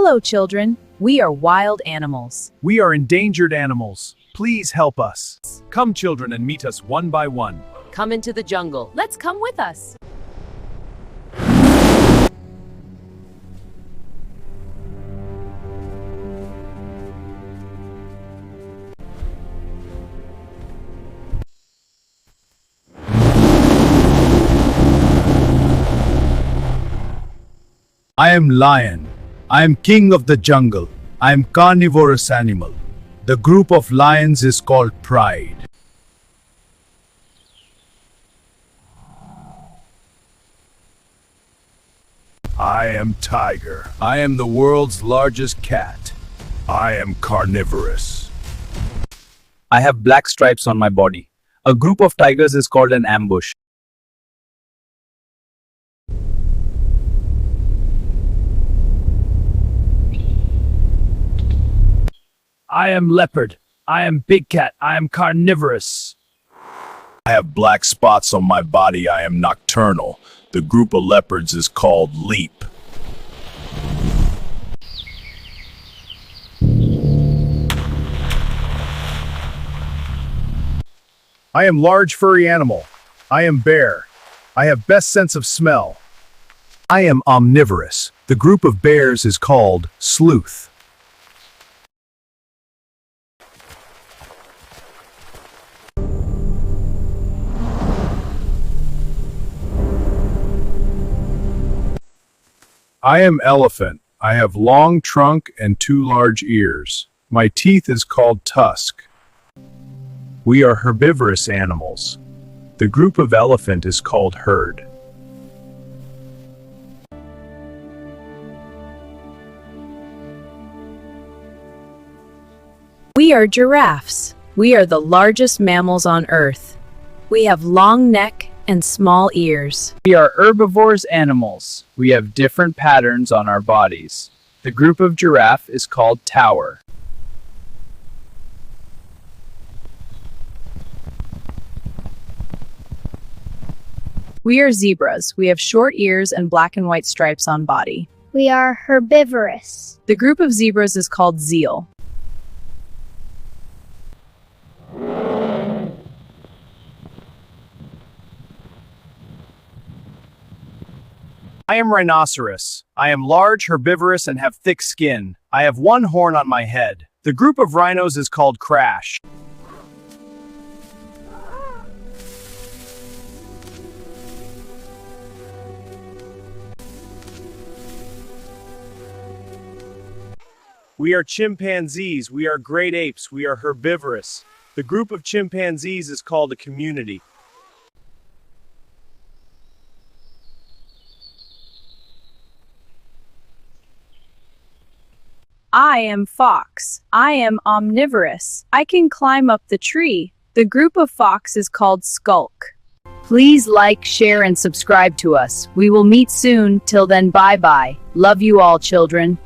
Hello, children. We are wild animals. We are endangered animals. Please help us. Come, children, and meet us one by one. Come into the jungle. Let's come with us. I am lion. I am king of the jungle. I am carnivorous animal. The group of lions is called pride. I am tiger. I am the world's largest cat. I am carnivorous. I have black stripes on my body. A group of tigers is called an ambush. I am leopard. I am big cat. I am carnivorous. I have black spots on my body. I am nocturnal. The group of leopards is called leap. I am large furry animal. I am bear. I have best sense of smell. I am omnivorous. The group of bears is called sleuth. I am elephant. I have long trunk and 2 large ears. My teeth is called tusk. We are herbivorous animals. The group of elephant is called herd. We are giraffes. We are the largest mammals on Earth. We have long neck and small ears. We are herbivorous animals. We have different patterns on our bodies. The group of giraffe is called tower. We are zebras. We have short ears and black and white stripes on body. We are herbivorous. The group of zebras is called zeal. I am rhinoceros. I am large, herbivorous, and have thick skin. I have 1 horn on my head. The group of rhinos is called crash. We are chimpanzees. We are great apes. We are herbivorous. The group of chimpanzees is called a community. I am fox. I am omnivorous. I can climb up the tree. The group of fox is called skulk. Please like, share, and subscribe to us. We will meet soon. Till then, bye-bye. Love you all, children.